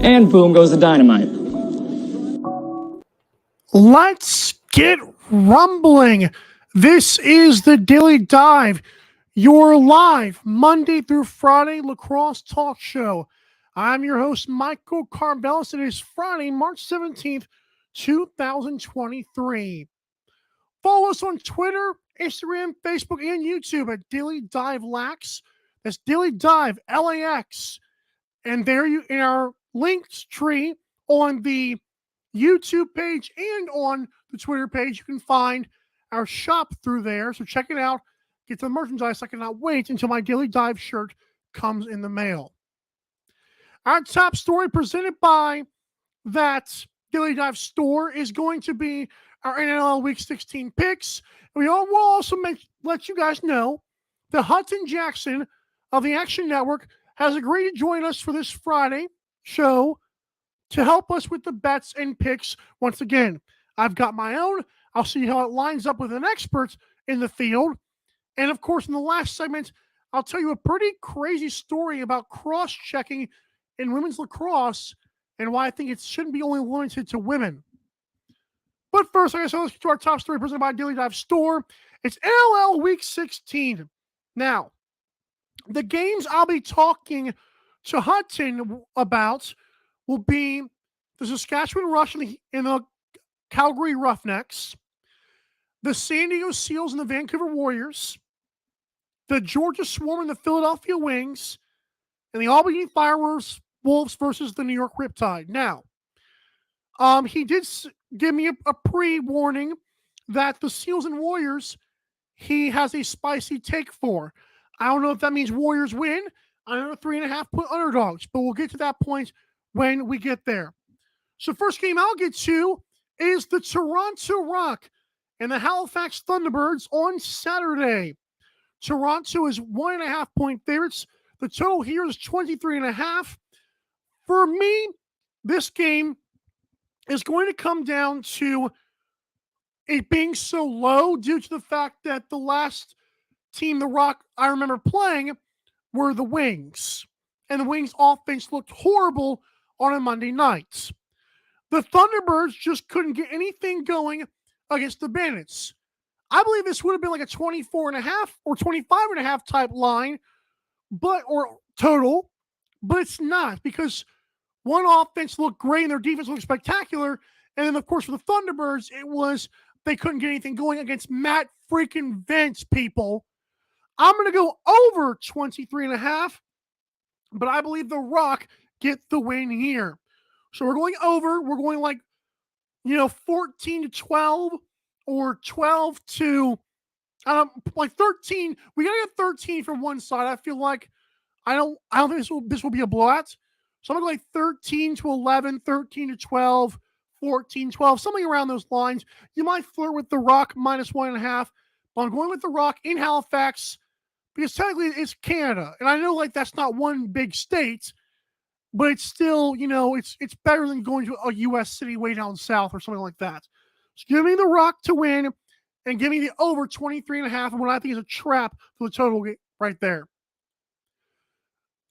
and boom goes the dynamite. Let's get rumbling. This is the Daily Dive, your live Monday through Friday lacrosse talk show. I'm your host, Michael Carbelis. It is Friday, March 17th, 2023. Follow us on Twitter, Instagram, Facebook, and YouTube at Daily Dive Lax. That's Daily Dive LAX. And there you in our links tree on the YouTube page and on the Twitter page, you can find our shop through there. So check it out. Get the merchandise. I cannot wait until my Daily Dive shirt comes in the mail. Our top story presented by that Daily Dive store is going to be our NLL Week 16 picks. We will also let you guys know that Hutton Jackson of the Action Network has agreed to join us for this Friday show to help us with the bets and picks. Once again, I've got my own. I'll see how it lines up with an expert in the field. And of course, in the last segment, I'll tell you a pretty crazy story about cross-checking in women's lacrosse and why I think it shouldn't be only limited to women. But first, I guess let's get to our top story presented by Daily Dive Store. It's NLL Week 16. Now, the games I'll be talking to Hutton about will be the Saskatchewan Rush and the Calgary Roughnecks, the San Diego Seals and the Vancouver Warriors, the Georgia Swarm and the Philadelphia Wings, and the Albany Firewolves versus the New York Riptide. Now, he did give me a pre-warning that the Seals and Warriors, he has a spicy take for. I don't know if that means Warriors win. I know 3.5-point underdogs, but we'll get to that point when we get there. So first game I'll get to is the Toronto Rock and the Halifax Thunderbirds on Saturday. Toronto is 1.5-point favorites. The total here is 23.5. For me, this game is going to come down to it being so low due to the fact that the last team the Rock I remember playing were the Wings. And the Wings offense looked horrible on a Monday night. The Thunderbirds just couldn't get anything going against the Bandits. I believe this would have been like a 24.5 or 25.5 type line, or total, but it's not because one offense looked great and their defense looked spectacular. And then, of course, for the Thunderbirds, it was they couldn't get anything going against Matt freaking Vince, people. I'm going to go over 23.5, but I believe the Rock get the win here. So we're going over. We're going 14-12 or 12 to, 13. We got to get 13 from one side. I feel like I don't think this will be a blowout. So I'm going to go 13-11, 13-12, 14-12, something around those lines. You might flirt with the Rock -1.5, but I'm going with the Rock in Halifax because technically it's Canada. And I know that's not one big state, but it's still, it's better than going to a U.S. city way down south or something like that. So give me the Rock to win and give me the over 23.5 and what I think is a trap for the total right there.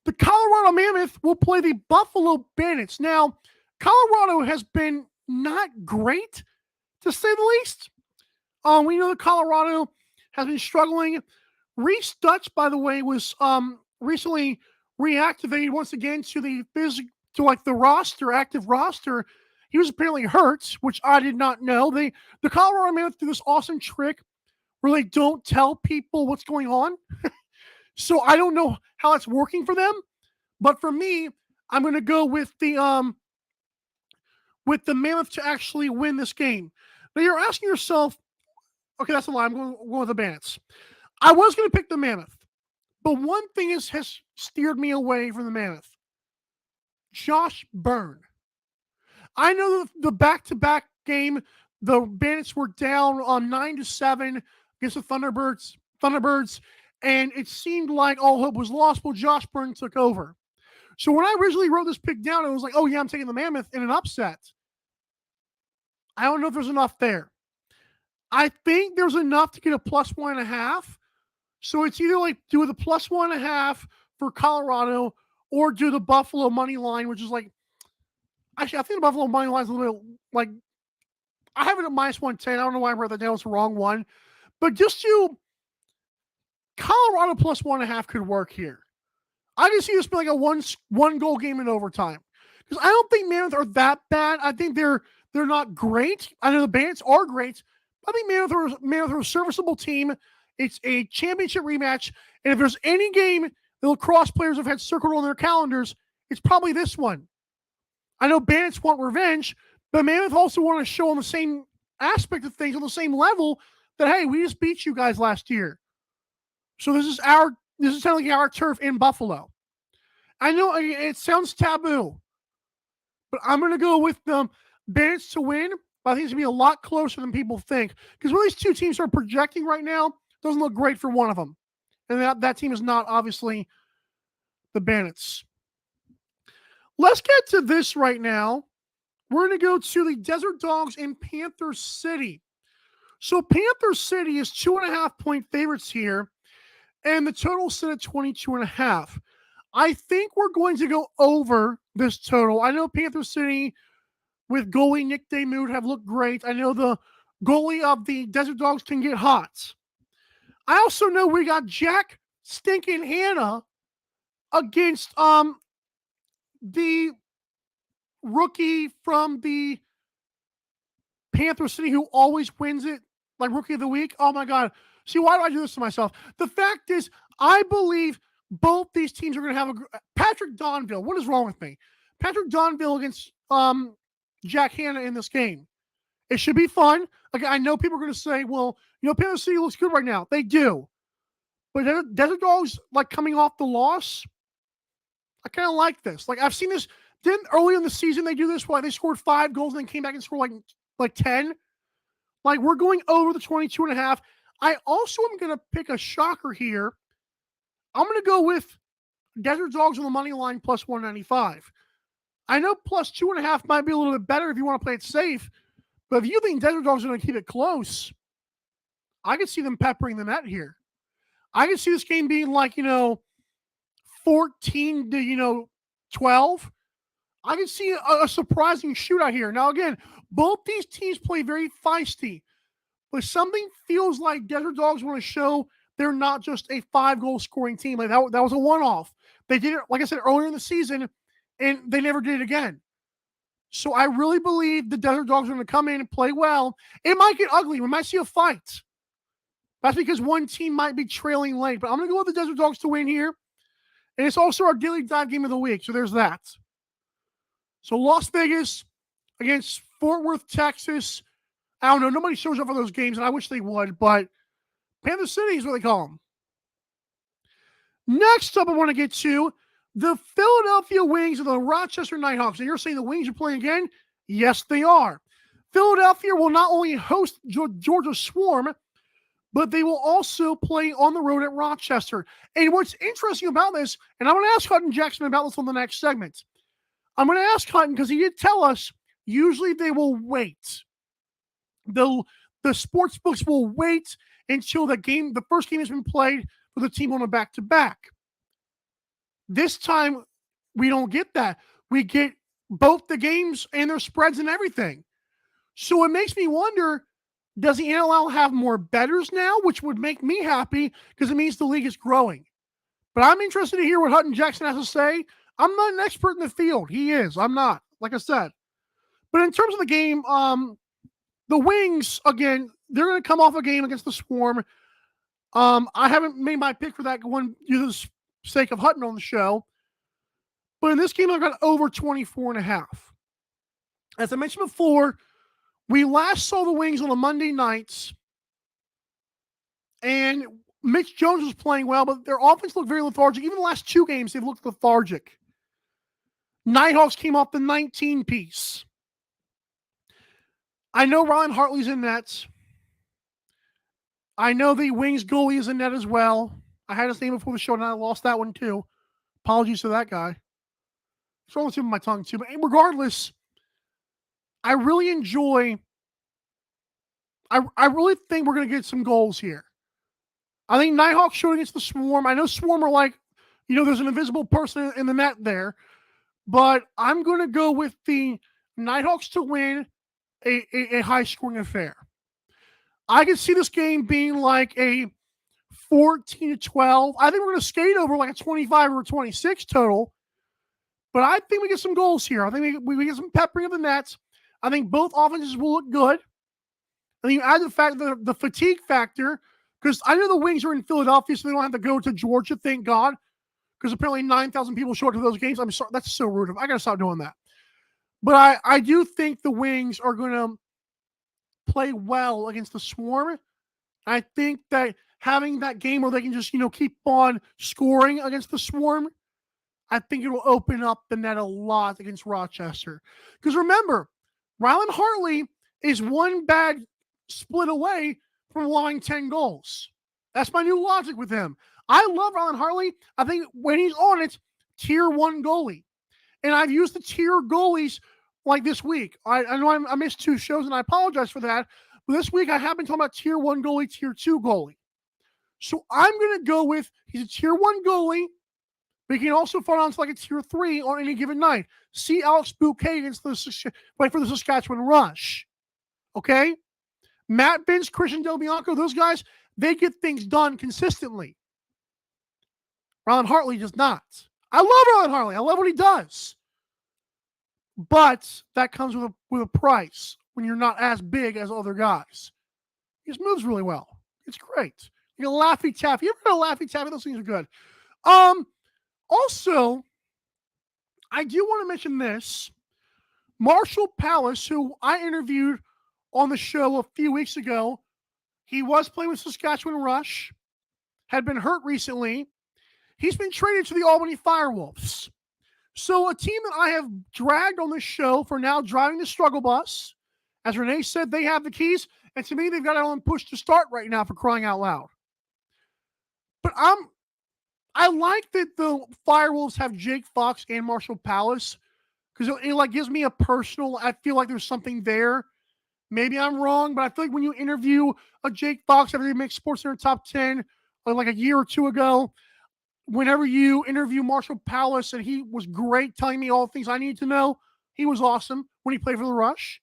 The Colorado Mammoth will play the Buffalo Bandits. Now, Colorado has been not great, to say the least. We know that Colorado has been struggling. Reese Dutch, by the way, was recently reactivated once again to the active roster. He was apparently hurt, which I did not know. The Colorado Mammoth do this awesome trick where they don't tell people what's going on. So I don't know how that's working for them. But for me, I'm going to go with the Mammoth to actually win this game. Now you're asking yourself, okay, that's a lie. I'm going with the Bandits. I was going to pick the Mammoth, but one thing has steered me away from the Mammoth. Josh Byrne. I know the back-to-back game, the Bandits were down on 9-7 against the Thunderbirds, and it seemed like all hope was lost. Well, Josh Byrne took over. So when I originally wrote this pick down, it was like, oh yeah, I'm taking the Mammoth in an upset. I don't know if there's enough there. I think there's enough to get a +1.5. So it's either do the +1.5 for Colorado or do the Buffalo money line, which is Actually, I think the Buffalo money line's a little bit like I have it at -110. I don't know why I wrote that down. It's the wrong one. But just to Colorado plus 1.5 could work here. I can see this being like a one goal game in overtime. Because I don't think Mammoth are that bad. I think they're not great. I know the Bandits are great. I think Mammoth are a serviceable team. It's a championship rematch. And if there's any game the lacrosse players have had circled on their calendars, it's probably this one. I know Bandits want revenge, but Mammoth also want to show on the same aspect of things, on the same level, that, hey, we just beat you guys last year. So this is technically our turf in Buffalo. I know it sounds taboo, but I'm going to go with the Bandits to win. But I think it's going to be a lot closer than people think. Because when these two teams are projecting right now, doesn't look great for one of them. And that team is not, obviously, the Bandits. Let's get to this right now. We're going to go to the Desert Dogs in Panther City. So Panther City is 2.5-point favorites here, and the total set at 22.5. I think we're going to go over this total. I know Panther City with goalie Nick Damoud have looked great. I know the goalie of the Desert Dogs can get hot. I also know we got Jack Stinking Hannah against the rookie from the Panther City who always wins it, like Rookie of the Week. Oh my God. See, why do I do this to myself? The fact is, I believe both these teams are going to have Patrick Donville. What is wrong with me? Patrick Donville against Jack Hanna in this game. It should be fun. Like, I know people are going to say, well, Panther City looks good right now. They do. But Desert Dogs, like, coming off the loss, I kind of like this. Like, I've seen this. Didn't early in the season they do this? Why they scored 5 goals and then came back and scored like 10? Like, we're going over the 22.5. I also am going to pick a shocker here. I'm going to go with Desert Dogs on the money line plus 195. I know plus 2.5 might be a little bit better if you want to play it safe, but if you think Desert Dogs are going to keep it close, I can see them peppering the net here. I can see this game being like, 14 to, 12. I can see a surprising shootout here. Now, again, both these teams play very feisty, but something feels like Desert Dogs want to show they're not just a 5-goal scoring team. Like that was a one-off. They did it, like I said, earlier in the season, and they never did it again. So I really believe the Desert Dogs are going to come in and play well. It might get ugly. We might see a fight. That's because one team might be trailing late. But I'm going to go with the Desert Dogs to win here. And it's also our daily dive game of the week. So there's that. So Las Vegas against Fort Worth, Texas. I don't know. Nobody shows up for those games, and I wish they would. But Panther City is what they call them. Next up, I want to get to the Philadelphia Wings and the Rochester Nighthawks. And you're saying the Wings are playing again? Yes, they are. Philadelphia will not only host Georgia Swarm, but they will also play on the road at Rochester. And what's interesting about this, and I'm going to ask Hutton Jackson about this on the next segment. I'm going to ask Hutton because he did tell us usually they will wait. The sports books will wait until the first game has been played for the team on a back-to-back. This time, we don't get that. We get both the games and their spreads and everything. So it makes me wonder, does the NLL have more bettors now, which would make me happy because it means the league is growing. But I'm interested to hear what Hutton Jackson has to say. I'm not an expert in the field. He is. I'm not, like I said. But in terms of the game, the Wings, again, they're going to come off a game against the Swarm. I haven't made my pick for that one due to the sake of Hutton on the show. But in this game, I've got over 24.5. As I mentioned before, we last saw the Wings on the Monday nights, and Mitch Jones was playing well, but their offense looked very lethargic. Even the last 2 games, they've looked lethargic. Nighthawks came off the 19-piece. I know Ryan Hartley's in nets. I know the Wings goalie is in net as well. I had his name before the show, and I lost that one too. Apologies to that guy. It's rolling through my tongue too. But regardless, I really enjoy. I really think we're going to get some goals here. I think Nighthawks showed against the Swarm. I know Swarm are like, there's an invisible person in the net there. but I'm going to go with the Nighthawks to win a high-scoring affair. I can see this game being like a 14-12. I think we're going to skate over like a 25 or a 26 total, but I think we get some goals here. I think we get some peppering of the nets. I think both offenses will look good. And you add the fact that the fatigue factor, because I know the Wings are in Philadelphia, so they don't have to go to Georgia, thank God, because apparently 9,000 people show up to those games. I'm sorry, that's so rude. I got to stop doing that. But I do think the Wings are going to play well against the Swarm. I think that having that game where they can just, keep on scoring against the Swarm, I think it will open up the net a lot against Rochester. Because remember, Rylan Hartley is one bad split away from allowing 10 goals. That's my new logic with him. I love Rylan Hartley. I think when he's on it, tier 1 goalie. And I've used the tier goalies like this week. I know I missed 2 shows, and I apologize for that. But this week, I have been talking about tier 1 goalie, tier 2 goalie. So I'm going to go with he's a tier 1 goalie, but he can also fall down to like a tier 3 on any given night. See Alex Bouquet against for the Saskatchewan Rush. Okay? Matt Binns, Christian Del Bianco, those guys, they get things done consistently. Rylan Hartley does not. I love Rylan Hartley. I love what he does. But that comes with a price when you're not as big as other guys. He just moves really well. It's great. You know, Laffy Taffy. You ever heard of Laffy Taffy? Those things are good. Also, I do want to mention this. Marshall Palace, who I interviewed on the show a few weeks ago, he was playing with Saskatchewan Rush, had been hurt recently. He's been traded to the Albany Firewolves. So a team that I have dragged on this show for now driving the struggle bus. As Renee said, they have the keys. And to me, they've got it on push to start right now, for crying out loud. But I like that the Firewolves have Jake Fox and Marshall Palace, because it like gives me a personal, I feel like there's something there. Maybe I'm wrong, but I feel like when you interview a Jake Fox after they make SportsCenter Top 10 like a year or 2 ago, whenever you interview Marshall Palace, and he was great telling me all the things I need to know. He was awesome when he played for the Rush.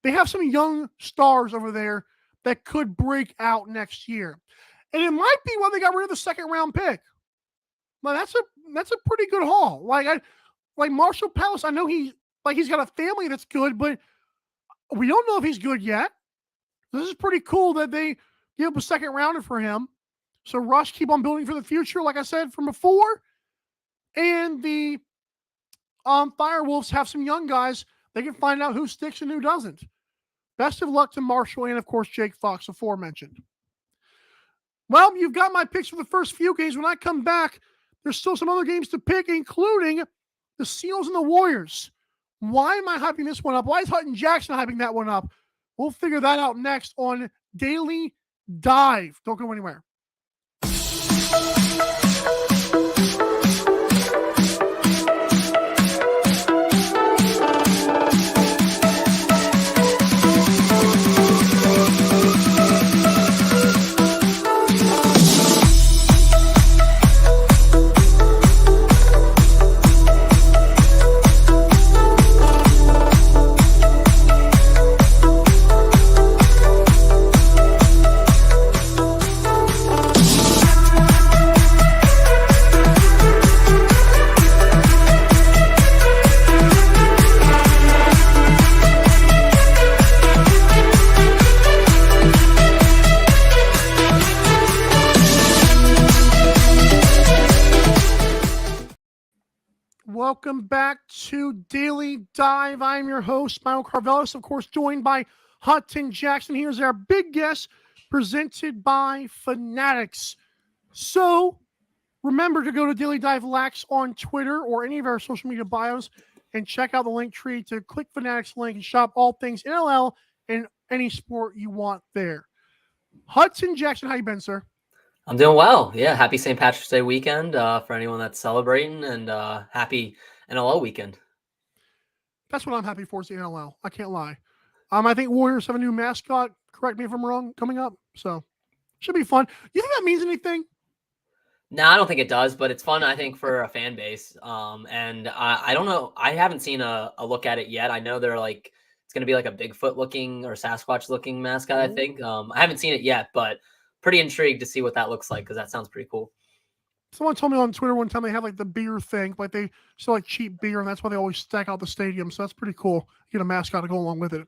They have some young stars over there that could break out next year. And it might be why they got rid of the 2nd round pick. Well, that's a pretty good haul. Like Marshall Palace, I know he's got a family that's good, but we don't know if he's good yet. This is pretty cool that they give up a 2nd rounder for him. So Rush, keep on building for the future, like I said from before. And the Firewolves have some young guys. They can find out who sticks and who doesn't. Best of luck to Marshall and, of course, Jake Fox, aforementioned. Well, you've got my picks for the first few games. When I come back, there's still some other games to pick, including the Seals and the Warriors. Why am I hyping this one up? Why is Hutton Jackson hyping that one up? We'll figure that out next on Daily Dive. Don't go anywhere. Welcome back to Daily Dive. I'm your host, Michael Carvelis, of course, joined by Hutton Jackson. Here's our big guest, presented by Fanatics. So remember to go to Daily Dive Lax on Twitter or any of our social media bios and check out the link tree to click Fanatics link and shop all things NLL and any sport you want there. Hutton Jackson, how you been, sir? I'm doing well. Yeah, happy St. Patrick's Day weekend for anyone that's celebrating, and happy NLL weekend. That's what I'm happy for, is the NLL. I can't lie. I think Warriors have a new mascot, correct me if I'm wrong, coming up. So should be fun. You think that means anything? No, I don't think it does, but it's fun, I think, for a fan base. And I don't know. I haven't seen a look at it yet. I know they're like it's going to be like a Bigfoot looking or Sasquatch looking mascot. I think. Ooh. I haven't seen it yet, but pretty intrigued to see what that looks like because that sounds pretty cool. Someone told me on Twitter one time they have like the beer thing, like they sell like cheap beer, and that's why they always stack out the stadium. So that's pretty cool. Get a mascot to go along with it.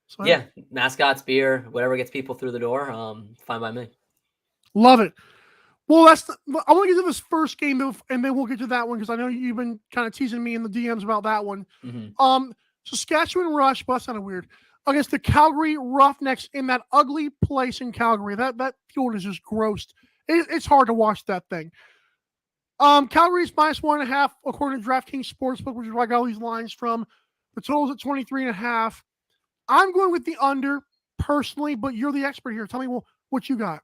So yeah, Yeah, mascots, beer, whatever gets people through the door. Fine by me. love it. Well, I want to get to this first game, and then we'll get to that one because I know you've been kind of teasing me in the DMs about that one. Hmm. Saskatchewan Rush, but that's kind of weird. Against the Calgary Roughnecks in that ugly place in Calgary. That field is just gross. It's hard to watch that thing. Calgary's -1.5 according to DraftKings Sportsbook, which is where I got all these lines from. The total's at 23.5. I'm going with the under personally, but you're the expert here. Tell me what you got.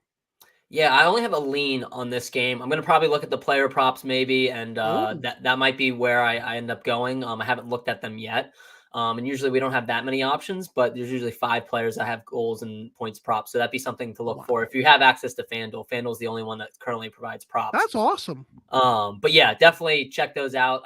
Yeah, I only have a lean on this game. I'm gonna probably look at the player props maybe, and Oh, that might be where I end up going. I haven't looked at them yet. And usually we don't have that many options, but there's usually 5 players that have goals and points props. So that'd be something to look for wow. if you have access to FanDuel. FanDuel's the only one that currently provides props. That's awesome. But yeah, definitely check those out.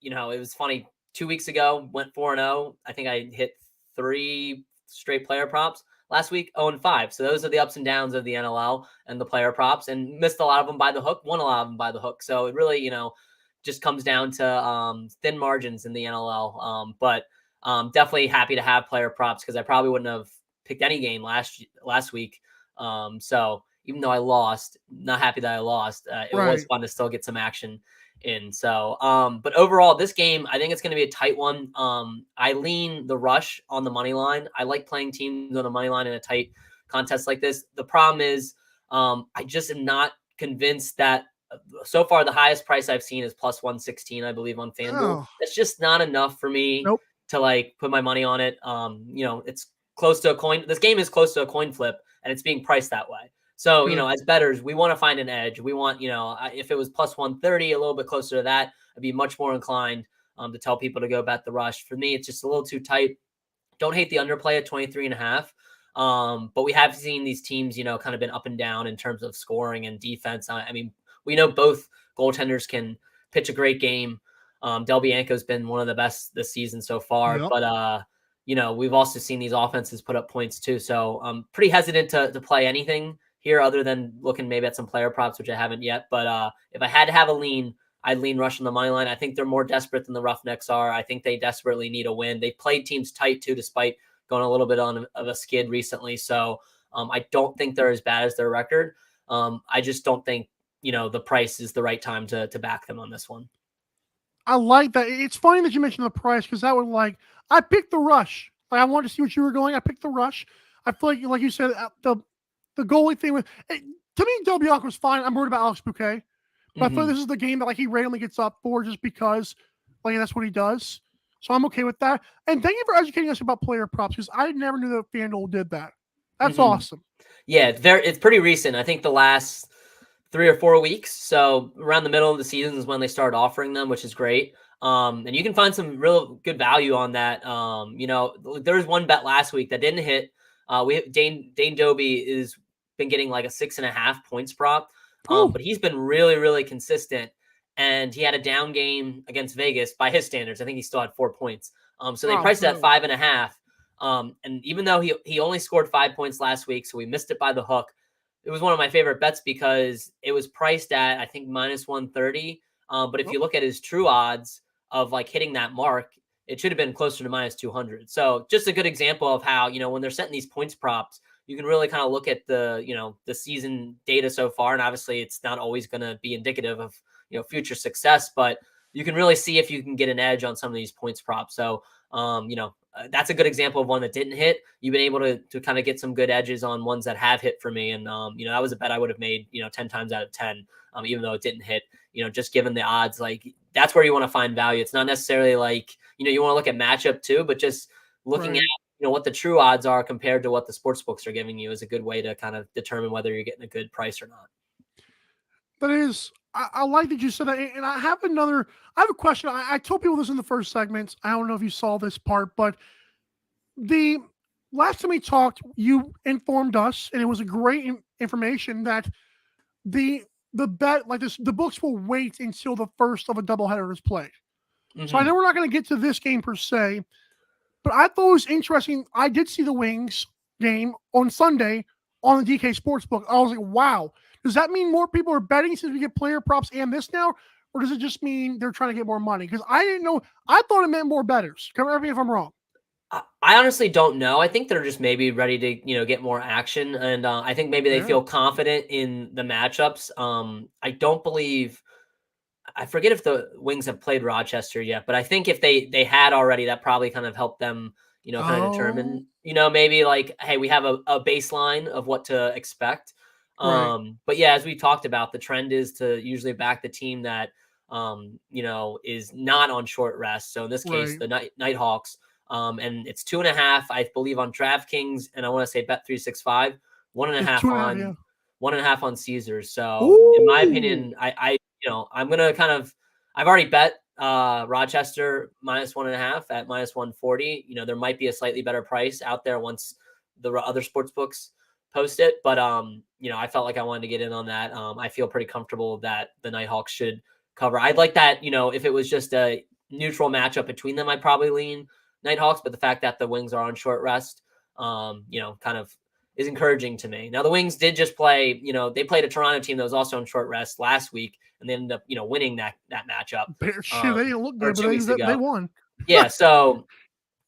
It was funny. 2 weeks ago, went 4-0. I think I hit 3 straight player props. Last week, 0-5. So those are the ups and downs of the NLL and the player props, and missed a lot of them by the hook, won a lot of them by the hook. So it really, just comes down to thin margins in the NLL. But definitely happy to have player props because I probably wouldn't have picked any game last week. So even though I lost, not happy that I lost. It was Right. fun to still get some action in. So, but overall, this game, I think it's going to be a tight one. I lean the Rush on the money line. I like playing teams on the money line in a tight contest like this. The problem is, I just am not convinced that so far the highest price I've seen is +116, I believe, on FanDuel. Oh, That's just not enough for me nope. to like put my money on it. It's close to a coin. This game is close to a coin flip, and it's being priced that way. So, Good. as bettors, we want to find an edge. We want, if it was +130, a little bit closer to that, I'd be much more inclined to tell people to go bet the Rush. For me, it's just a little too tight. Don't hate the underplay at 23.5. But we have seen these teams, kind of been up and down in terms of scoring and defense. I mean, we know both goaltenders can pitch a great game. Del Bianco's been one of the best this season so far, Yep. but we've also seen these offenses put up points too. So I'm pretty hesitant to play anything here other than looking maybe at some player props, which I haven't yet. But if I had to have a lean, I'd lean Rush on the money line. I think they're more desperate than the Roughnecks are. I think they desperately need a win. They played teams tight too, despite going a little bit of a skid recently. So I don't think they're as bad as their record. I just don't think the price is the right time to back them on this one. I like that. It's funny that you mentioned the price because that would I picked the Rush. Like I wanted to see what you were going. I picked the Rush. I feel like you said, the goalie thing with to me, Del Bianco was fine. I'm worried about Alex Bouquet, but I feel like Mm-hmm. this is the game that like he randomly gets up for just because like that's what he does. So I'm okay with that. And thank you for educating us about player props because I never knew that FanDuel did that. That's Mm-hmm. awesome. Yeah, it's pretty recent. I think the last 3 or 4 weeks. So around the middle of the season is when they started offering them, which is great. And you can find some real good value on that. There was one bet last week that didn't hit. We Dane Doby is been getting like a 6.5 points prop. Ooh, But he's been really, really consistent. And he had a down game against Vegas by his standards. I think he still had 4 points. So they wow, priced it at good. 5.5. And even though he only scored 5 points last week, so we missed it by the hook. It was one of my favorite bets because it was priced at, I think, -130. But if Oh, you look at his true odds of like hitting that mark, it should have been closer to -200. So just a good example of how, when they're setting these points props, you can really kind of look at the season data so far. And obviously it's not always going to be indicative of, future success, but you can really see if you can get an edge on some of these points props. So, that's a good example of one that didn't hit. You've been able to kind of get some good edges on ones that have hit for me. And, that was a bet I would have made, 10 times out of 10, even though it didn't hit, just given the odds, like that's where you want to find value. It's not necessarily like, you want to look at matchup too, but just looking at, right. what the true odds are compared to what the sports books are giving you is a good way to kind of determine whether you're getting a good price or not. That is, I like that you said that. And I have another, I have a question. I told people this in the first segment. I don't know if you saw this part, but the last time we talked, you informed us, and it was a great information that the the bet, like this, the books will wait until the first of a doubleheader is played. So I Mm-hmm. know we're not going to get to this game per se, but I thought it was interesting. I did see the Wings game on Sunday on the DK Sportsbook. I was like, wow. Does that mean more people are betting since we get player props and this now? Or does it just mean they're trying to get more money? Because I didn't know. I thought it meant more bettors. Correct me if I'm wrong. I honestly don't know. I think they're just maybe ready to, get more action, and I think maybe they Yeah. feel confident in the matchups. I don't believe I forget if the Wings have played Rochester yet, but I think if they had already, that probably kind of helped them, kind of Oh, determine, maybe like, hey, we have a baseline of what to expect. right, But yeah, as we talked about, the trend is to usually back the team that is not on short rest. So in this case, right. the Nighthawks. And it's 2.5, I believe, on DraftKings, and I want to say Bet365, one and a It's half 2.5. Yeah. on 1.5 on Caesars. So in my Ooh, opinion, I'm gonna kind of I've already bet Rochester -1.5 at -140. There might be a slightly better price out there once the other sports books post it, but I felt like I wanted to get in on that. I feel pretty comfortable that the Nighthawks should cover. I'd like that, if it was just a neutral matchup between them, I'd probably lean Nighthawks, but the fact that the Wings are on short rest, kind of is encouraging to me. Now the Wings did just play, they played a Toronto team that was also on short rest last week, and they ended up, winning that matchup shit, they didn't look or good, but 2 weeks they ago. won. Yeah, so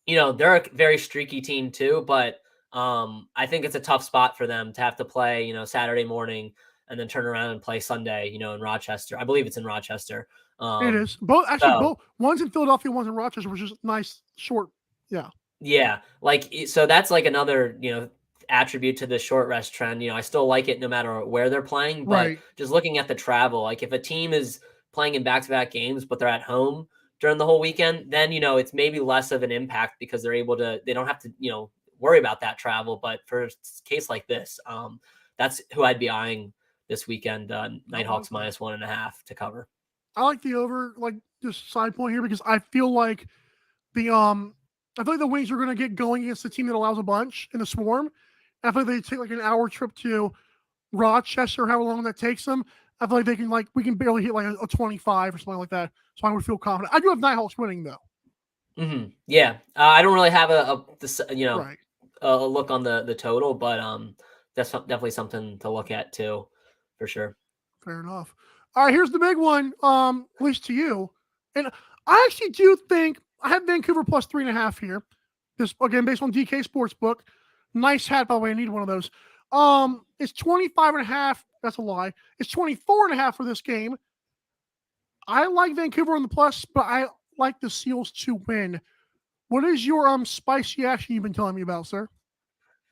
they're a very streaky team too, but I think it's a tough spot for them to have to play, Saturday morning and then turn around and play Sunday, in Rochester. I believe it's in Rochester. It Um, is both. Actually, so both. One's in Philadelphia, one's in Rochester, which is nice, short. Yeah. Yeah, like so that's like another, attribute to the short rest trend. I still like it no matter where they're playing, but Right. just looking at the travel, like if a team is playing in back-to-back games but they're at home during the whole weekend, then it's maybe less of an impact because they don't have to, worry about that travel. But for a case like this, that's who I'd be eyeing this weekend, I like Nighthawks that. -1.5 to cover. I like the over. Like just side point here because I feel like the I feel like the Wings are going to get going against the team that allows a bunch in the Swarm. I feel like they take like an hour trip to Rochester, however long that takes them. I feel like they can we can barely hit like a 25 or something like that. So I would feel confident. I do have Nighthawks winning though. Yeah, I don't really have Right. a look on the total, but that's definitely something to look at too, for sure. Fair enough. All right, here's the big one. At least to you, and I actually do think I have Vancouver plus 3.5 here. This again based on DK Sportsbook. Nice hat, by the way. I need one of those. It's 25.5. That's a lie. It's 24.5 for this game. I like Vancouver on the plus, but I like the Seals to win. What is your spicy action you've been telling me about, sir?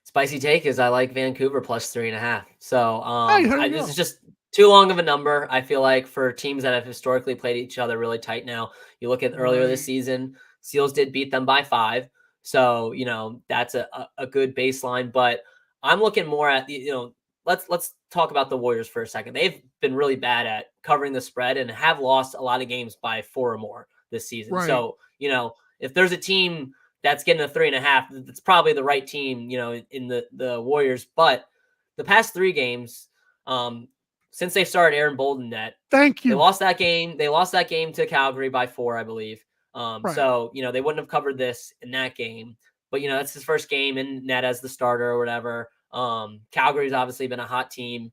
Spicy take is I like Vancouver +3.5. So Hey, there you this is go. just too long of a number. I feel like for teams that have historically played each other really tight now. You look at earlier this Right. season, Seals did beat them by 5. So, that's a good baseline. But I'm looking more at let's talk about the Warriors for a second. They've been really bad at covering the spread and have lost a lot of games by 4 or more this season. Right. So, if there's a team that's getting a 3.5. That's probably the right team, in the Warriors. But the past 3 games, since they started Aaron Bolden net, Thank they you. lost that game. They lost that game to Calgary by 4, I believe. Right. So they wouldn't have covered this in that game. But that's his first game in net as the starter or whatever. Calgary's obviously been a hot team.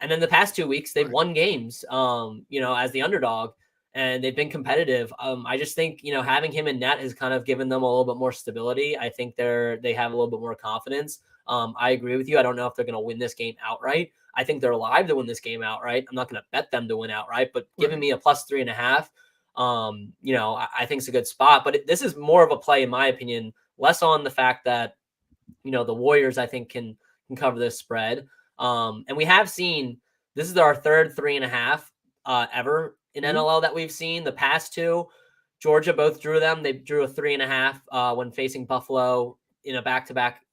And then the past 2 weeks, they've Right. won games, as the underdog, and they've been competitive. I just think, having him in net has kind of given them a little bit more stability. I think they have a little bit more confidence. I agree with you. I don't know if they're going to win this game outright. I think they're alive to win this game outright. I'm not going to bet them to win outright, but giving Right. me a +3.5, I think it's a good spot. But this is more of a play, in my opinion, less on the fact that, the Warriors, I think, can cover this spread. And we have seen this is our third 3.5 ever in Ooh. NLL that we've seen. The past 2, Georgia both drew them. They drew a 3.5 when facing Buffalo in a back-to-back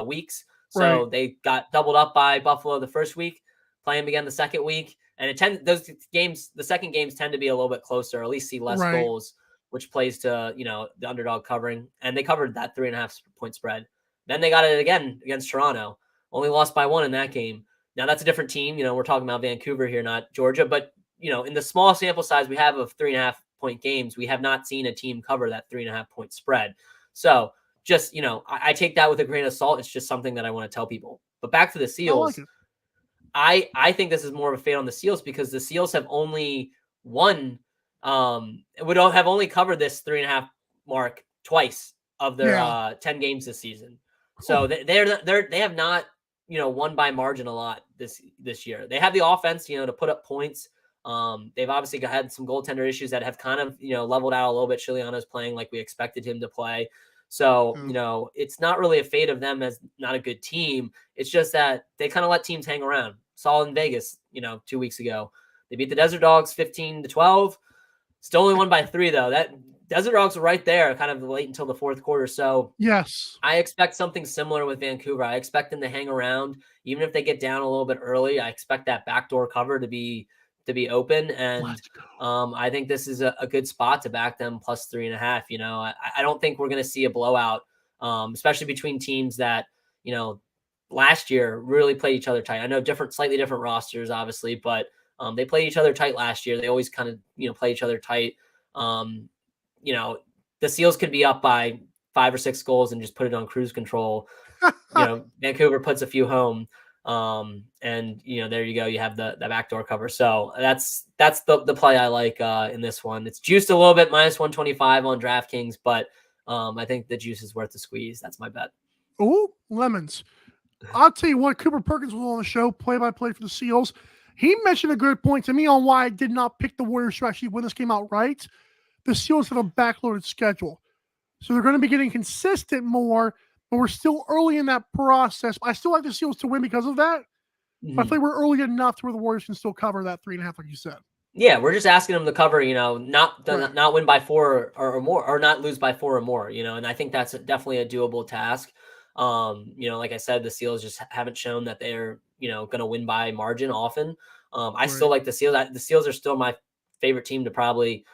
weeks. Right. So they got doubled up by Buffalo the first week, playing them again the second week. And those games, the second games tend to be a little bit closer, or at least see less Right. goals, which plays to, the underdog covering. And they covered that 3.5 point spread. Then they got it again against Toronto. Only lost by 1 in that game. Now that's a different team. We're talking about Vancouver here, not Georgia. But, in the small sample size we have of 3.5-point games, we have not seen a team cover that 3.5-point spread. So just, I take that with a grain of salt. It's just something that I want to tell people. But back to the I like Seals. it. I think this is more of a fade on the Seals because the Seals have only won, would have only covered this 3.5 mark twice of their Yeah. 10 games this season. Oh, So they have not, won by margin a lot this year. They have the offense, to put up points. They've obviously had some goaltender issues that have kind of, leveled out a little bit. Chiliano's playing like we expected him to play. So, it's not really a fate of them as not a good team. It's just that they kind of let teams hang around. Saw in Vegas, 2 weeks ago. They beat the Desert Dogs 15-12. Still only won by 3, though. That Desert Dogs were right there kind of late until the fourth quarter. So yes. I expect something similar with Vancouver. I expect them to hang around. Even if they get down a little bit early, I expect that backdoor cover to be open. And Let's go. I think this is a good spot to back them plus 3.5. I don't think we're going to see a blowout, especially between teams that, last year really played each other tight. I know slightly different rosters, obviously, but they played each other tight last year. They always kind of, play each other tight. Um, the Seals could be up by 5 or 6 goals and just put it on cruise control. Vancouver puts a few home. And there you go. You have the backdoor cover. So that's the play I like in this one. It's juiced a little bit, minus 125 on DraftKings, but I think the juice is worth the squeeze. That's my bet. Oh, lemons. I'll tell you what, Cooper Perkins was on the show, play-by-play for the Seals. He mentioned a good point to me on why I did not pick the Warriors to actually win this game outright. The Seals have a backloaded schedule. So they're going to be getting consistent more, but we're still early in that process. I still like the Seals to win because of that. But I think we're early enough to where the Warriors can still cover that 3.5, like you said. Yeah, we're just asking them to cover, not Right. not win by 4 or more, or not lose by 4 or more, and I think that's definitely a doable task. Like I said, the Seals just haven't shown that they're, going to win by margin often. I still Right. like the Seals. The Seals are still my favorite team to probably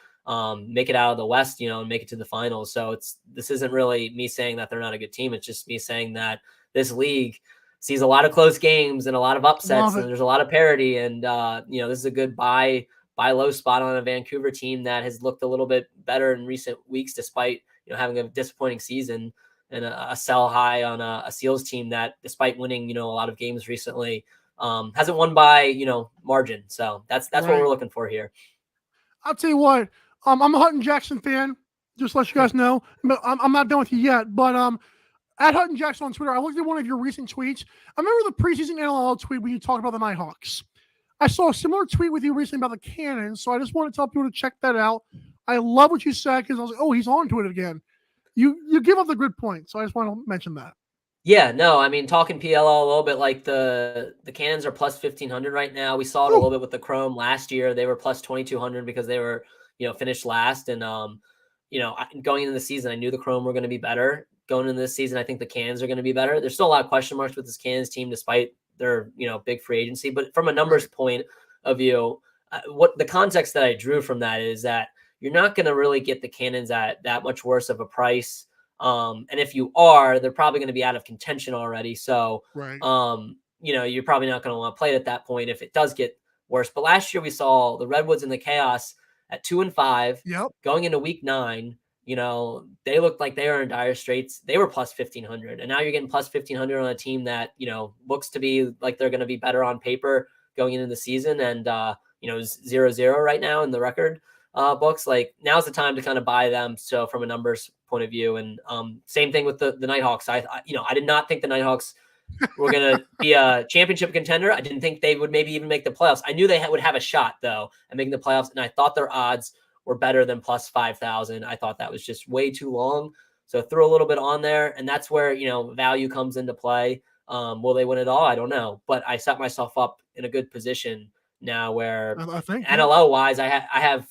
make it out of the West, and make it to the finals. So this isn't really me saying that they're not a good team. It's just me saying that this league sees a lot of close games and a lot of upsets, Love and it. there's a lot of parity. And this is a good buy low spot on a Vancouver team that has looked a little bit better in recent weeks, despite having a disappointing season, and a sell high on a Seals team that, despite winning a lot of games recently, hasn't won by margin. So that's what Right. we're looking for here. I'll tell you what, I'm a Hutton Jackson fan, just to let you guys know. But I'm not done with you yet. But at Hutton Jackson on Twitter, I looked at one of your recent tweets. I remember the preseason NLL tweet when you talked about the Nighthawks. I saw a similar tweet with you recently about the Cannons, so I just want to tell people to check that out. I love what you said because I was like, oh, he's on to it again. You give up the good point, so I just want to mention that. Yeah, no, I mean, talking PLL a little bit, like the Cannons are plus 1,500 right now. We saw it a Whew. little bit with the Chrome last year. They were plus 2,200 because they were, finished last. And, going into the season, I knew the Chrome were going to be better. Going into this season, I think the Cannons are going to be better. There's still a lot of question marks with this Cannons team, despite their, big free agency. But from a numbers Right. point of view, what the context that I drew from that is that you're not going to really get the Cannons at that much worse of a price. And if you are, they're probably going to be out of contention already. So, Right. you're probably not going to want to play it at that point if it does get worse. But last year we saw the Redwoods and the Chaos at 2-5 Yep. going into week 9. They looked like they were in dire straits. They were plus 1,500, and now you're getting plus 1,500 on a team that, looks to be like they're going to be better on paper going into the season. And, 0-0 right now in the record books. Like, now's the time to kind of buy them. So from a numbers point of view, and same thing with the Nighthawks. I did not think the Nighthawks were going to be a championship contender. I didn't think they would maybe even make the playoffs. I knew they would have a shot though at making the playoffs, and I thought their odds were better than plus 5,000. I thought that was just way too long. So threw a little bit on there, and that's where value comes into play. Will they win it all? I don't know, but I set myself up in a good position now where I think. Yeah. NLL wise, I have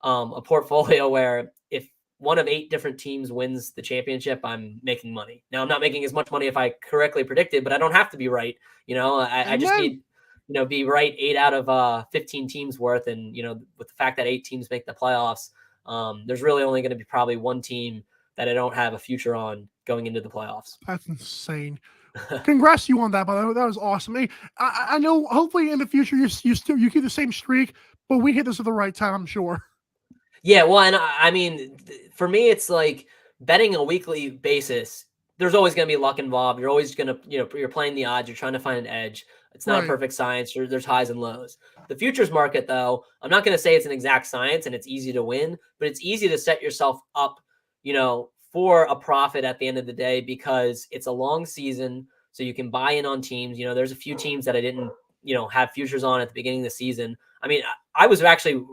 a portfolio where if one of 8 different teams wins the championship, I'm making money. Now, I'm not making as much money if I correctly predicted, but I don't have to be right. I just Amen. need, be right 8 out of 15 teams worth. And, with the fact that 8 teams make the playoffs, there's really only going to be probably one team that I don't have a future on going into the playoffs. That's insane. Congrats to you on that, by the way. That was awesome. Hey, I know. Hopefully, in the future, you keep the same streak, but we hit this at the right time. I'm sure. Yeah, well, and I mean, for me, it's like betting a weekly basis. There's always going to be luck involved. You're always going to, you're playing the odds. You're trying to find an edge. It's not a Right. perfect science. There's highs and lows. The futures market, though, I'm not going to say it's an exact science and it's easy to win, but it's easy to set yourself up, for a profit at the end of the day because it's a long season. So you can buy in on teams. There's a few teams that I didn't, have futures on at the beginning of the season. I mean, I was actually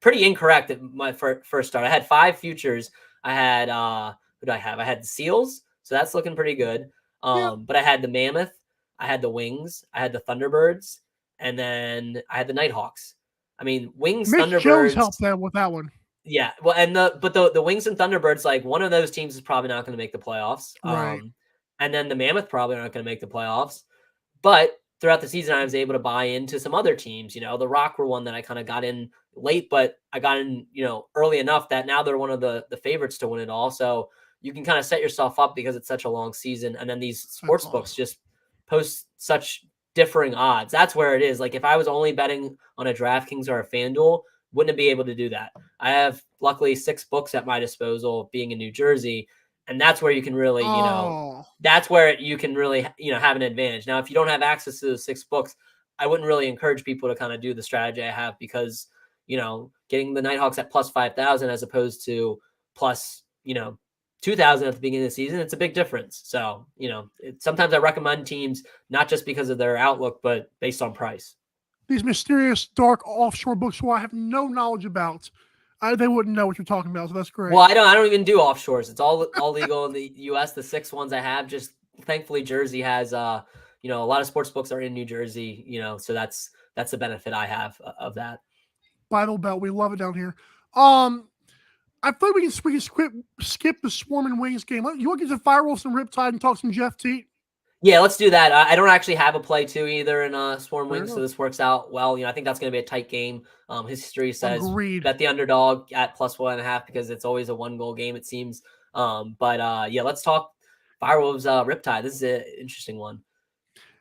pretty incorrect at my first start. I had 5 futures. I had who do I have? I had the Seals, so that's looking pretty good. Yeah. But I had the Mammoth, I had the Wings, I had the Thunderbirds, and then I had the Nighthawks. I mean, Wings, Mitch Jones Thunderbirds. helped them with that one. Yeah, well, and the Wings and Thunderbirds, like one of those teams is probably not going to make the playoffs. Right. And then the Mammoth probably aren't going to make the playoffs. But throughout the season, I was able to buy into some other teams. The Rock were one that I kind of got in late, but I got in, early enough that now they're one of the favorites to win it all. So you can kind of set yourself up because it's such a long season. And then these That's sports books awesome. just post such differing odds. That's where it is. Like if I was only betting on a DraftKings or a FanDuel, wouldn't be able to do that. I have luckily 6 books at my disposal being in New Jersey. And that's where you can really, Oh, that's where you can really, have an advantage. Now, if you don't have access to those 6 books, I wouldn't really encourage people to kind of do the strategy I have because, getting the Nighthawks at plus 5,000 as opposed to plus, 2,000 at the beginning of the season, it's a big difference. So, sometimes I recommend teams not just because of their outlook, but based on price. these mysterious dark offshore books who I have no knowledge about. They wouldn't know what you're talking about, so that's great. Well, I don't even do offshores. It's all legal in the US. The 6 ones I have, just thankfully Jersey has a lot of sports books are in New Jersey, so that's the benefit I have of that. Bible Belt, we love it down here. I thought we can skip the Swarm and Wings game. You want to get to Firewolves and Riptide and talk some Jeff Teat? Yeah, let's do that. I don't actually have a play two either in Swarm Fair Wings, so enough. this works out well. I think that's going to be a tight game. History says Agreed. bet the underdog at plus 1.5 because it's always a 1-goal game, it seems. But yeah, let's talk Firewolves Riptide. This is an interesting one.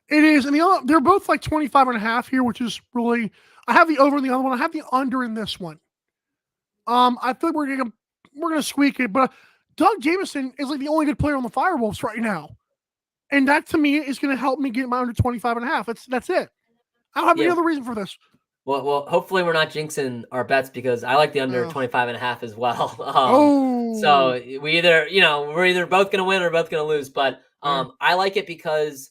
It is, and they're both like 25.5 here, which is really. I have the over in the other one. I have the under in this one. I think we're gonna squeak it, but Doug Jameson is like the only good player on the Firewolves right now, and that to me is going to help me get my under 25.5. That's it. I don't have any Yeah. other reason for this. Well, hopefully we're not jinxing our bets because I like the under 25.5 as well. So Oh, we're either both going to win or both going to lose. But I like it because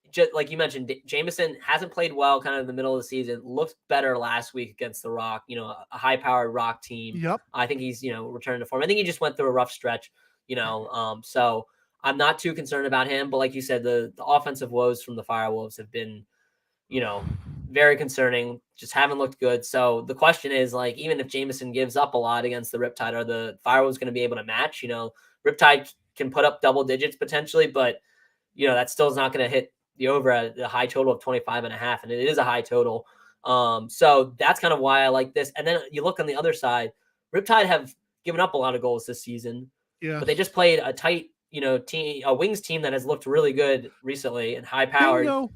just like you mentioned, Jameson hasn't played well kind of in the middle of the season. Looked better last week against the Rock, a high-powered Rock team. yep. I think he's, returning to form. I think he just went through a rough stretch, so I'm not too concerned about him. But like you said, the offensive woes from the Firewolves have been, very concerning. Just haven't looked good. So the question is, like, even if Jameson gives up a lot against the Riptide, are the Firewolves going to be able to match? Riptide can put up double digits potentially, but that still is not going to hit the over at the high total of 25.5, and it is a high total. So that's kind of why I like this. And then you look on the other side, Riptide have given up a lot of goals this season, but they just played a tight, a Wings team that has looked really good recently and high powered.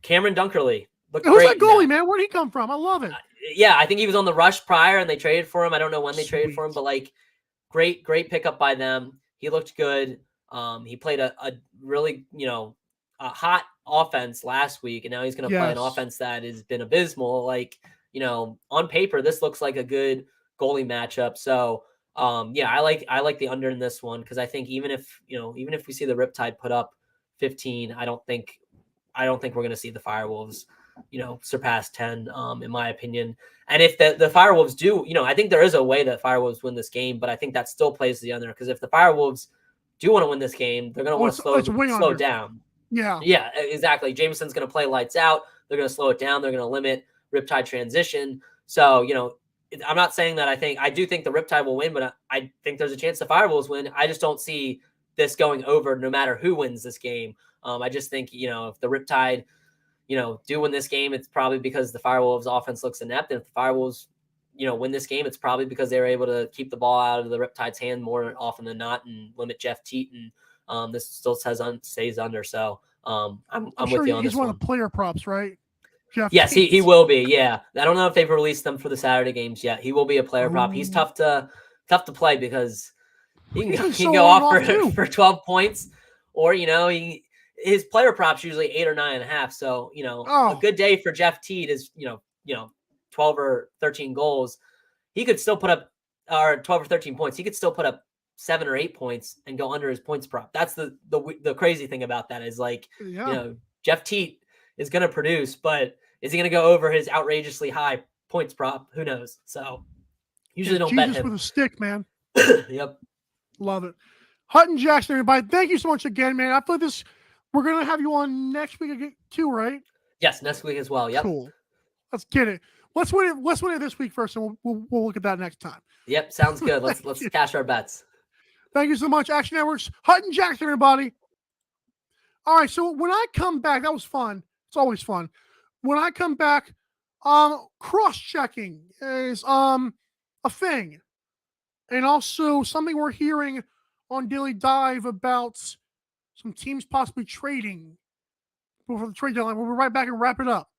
Cameron Dunkerley looked Who's great. that goalie, man? Where'd he come from? I love it. Yeah, I think he was on the Rush prior, and they traded for him. I don't know when they traded for him, but like, great pickup by them. He looked good. He played a really, a hot offense last week, and now he's going to play an offense that has been abysmal. Like, on paper, this looks like a good goalie matchup. So, yeah, I like the under in this one because I think even if we see the Riptide put up 15, I don't think we're going to see the Firewolves, surpass 10, in my opinion. And if the Firewolves do, I think there is a way that Firewolves win this game, but I think that still plays the under because if the Firewolves do want to win this game, they're going to want to slow down. Yeah, exactly. Jameson's going to play lights out. They're going to slow it down. They're going to limit Riptide transition. So, I'm not saying that I do think the Riptide will win, but I think there's a chance the Firewolves win. I just don't see this going over no matter who wins this game. I just think, if the Riptide, do win this game, it's probably because the Firewolves offense looks inept. And if the Firewolves, win this game, it's probably because they were able to keep the ball out of the Riptide's hand more often than not and limit Jeff Teat. And this still stays under. So I'm sure with you on he's this one one. of the player props, right? Jeff Yes, he Tate. will be. Yeah, I don't know if they've released them for the Saturday games yet. He will be a player prop. He's Oh, tough to play because he's been he can so go long off off too. for 12 points, or his player props usually 8 or 9.5. So a Oh, good day for Jeff Teed is 12 or 13 goals. He could still put up, or 12 or 13 points. He could still put up 7 or 8 points and go under his points prop. That's the crazy thing about that is yeah. Jeff Teet is going to produce, but is he going to go over his outrageously high points prop? Who knows? So usually It's don't bet Jesus him. with a stick, man. Yep. Love it. Hutton Jackson, everybody. Thank you so much again, man. I thought we're gonna have you on next week again too, right? Yes, next week as well. Yep. Cool. Let's get it. Let's win it. Let's win it this week first, and we'll look at that next time. Yep. Sounds good. Let's you. cash our bets. Thank you so much, Action Networks. Hutton Jackson, everybody. All right. So when I come back, that was fun. It's always fun. When I come back, cross-checking is a thing. And also something we're hearing on Daily Dive about some teams possibly trading before the trade deadline. We'll be right back and wrap it up.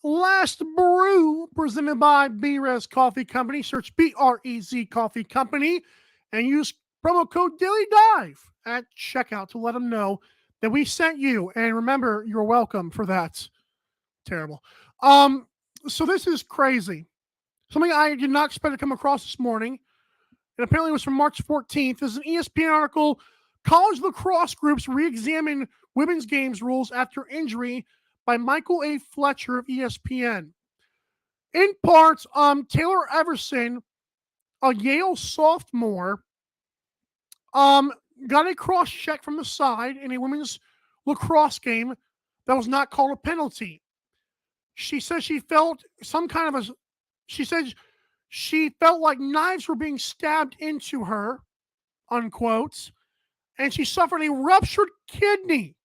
Last Brew, presented by B-Rez Coffee Company. Search B-R-E-Z Coffee Company and use promo code Daily Dive at checkout to let them know that we sent you. And remember, you're welcome for that. Terrible. So this is crazy. Something I did not expect to come across this morning, and apparently it was from March 14th. This is an ESPN article. College lacrosse groups re-examine women's games rules after injury by Michael A. Fletcher of ESPN. In part, Taylor Everson, a Yale sophomore, got a cross check from the side in a women's lacrosse game that was not called a penalty. She said she felt she said she felt like knives were being stabbed into her, unquote, and she suffered a ruptured kidney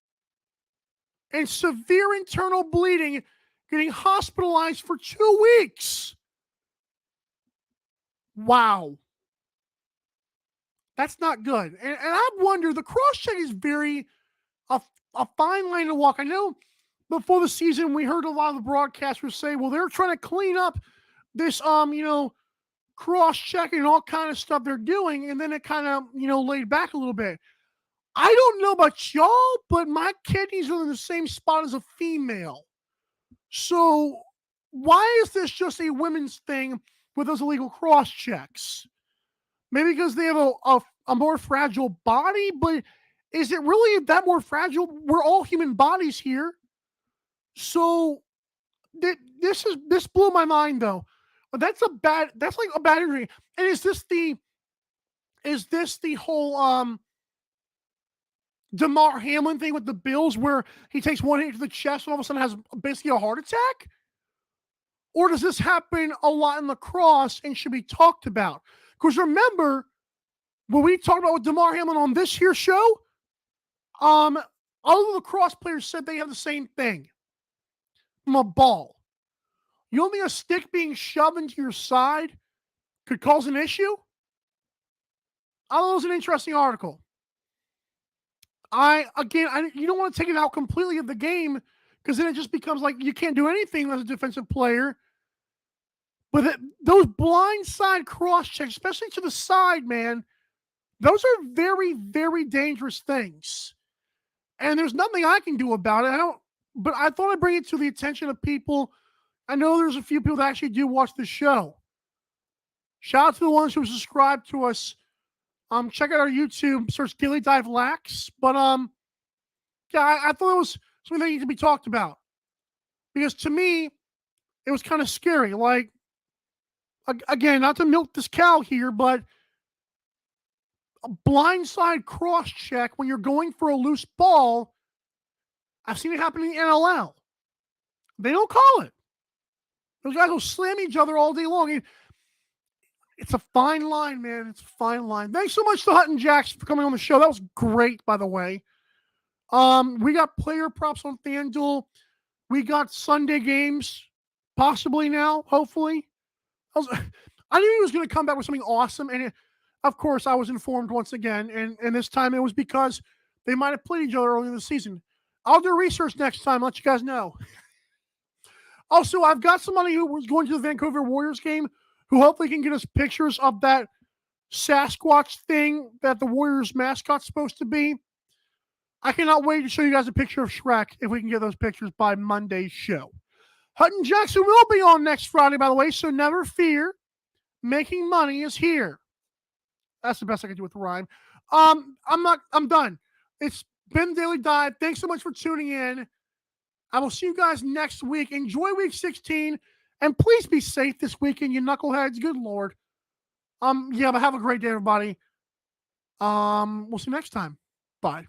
and severe internal bleeding, getting hospitalized for 2 weeks. Wow. That's not good. And I wonder, the cross check is a fine line to walk. I know before the season, we heard a lot of the broadcasters say, well, they're trying to clean up this, cross checking and all kind of stuff they're doing. And then it kind of, laid back a little bit. I don't know about y'all, but my kidneys are in the same spot as a female. So why is this just a women's thing with those illegal cross checks? Maybe because they have a more fragile body, but is it really that more fragile? We're all human bodies here. So this blew my mind though. That's like a bad injury. And is this the whole DeMar Hamlin thing with the Bills where he takes one hit to the chest and all of a sudden has basically a heart attack? Or does this happen a lot in lacrosse and should be talked about? Because remember, when we talked about with DeMar Hamlin on this here show, all the lacrosse players said they have the same thing from a ball. You don't think a stick being shoved into your side could cause an issue? I thought it was an interesting article. You don't want to take it out completely of the game because then it just becomes like you can't do anything as a defensive player. But those blindside cross checks, especially to the side, man, those are very, very dangerous things. And there's nothing I can do about it. But I thought I'd bring it to the attention of people. I know there's a few people that actually do watch the show. Shout out to the ones who subscribe to us Check out our YouTube, search Daily Dive Lax. But yeah, I thought it was something that needed to be talked about. Because to me, it was kind of scary. Like, again, not to milk this cow here, but a blindside cross check when you're going for a loose ball, I've seen it happen in the NLL. They don't call it. Those guys will slam each other all day long. It's a fine line, man. It's a fine line. Thanks so much to Hutton Jacks for coming on the show. That was great, by the way. We got player props on FanDuel. We got Sunday games, possibly now, hopefully. I knew he was going to come back with something awesome, and of course, I was informed once again, and this time it was because they might have played each other early in the season. I'll do research next time, let you guys know. Also, I've got somebody who was going to the Vancouver Warriors game who hopefully can get us pictures of that Sasquatch thing that the Warriors mascot's supposed to be. I cannot wait to show you guys a picture of Shrek if we can get those pictures by Monday's show. Hutton Jackson will be on next Friday, by the way, so never fear. Making money is here. That's the best I can do with the rhyme. I'm done. It's been Daily Dive. Thanks so much for tuning in. I will see you guys next week. Enjoy week 16. And please be safe this weekend, you knuckleheads. Good Lord. Yeah, but have a great day, everybody. We'll see you next time. Bye.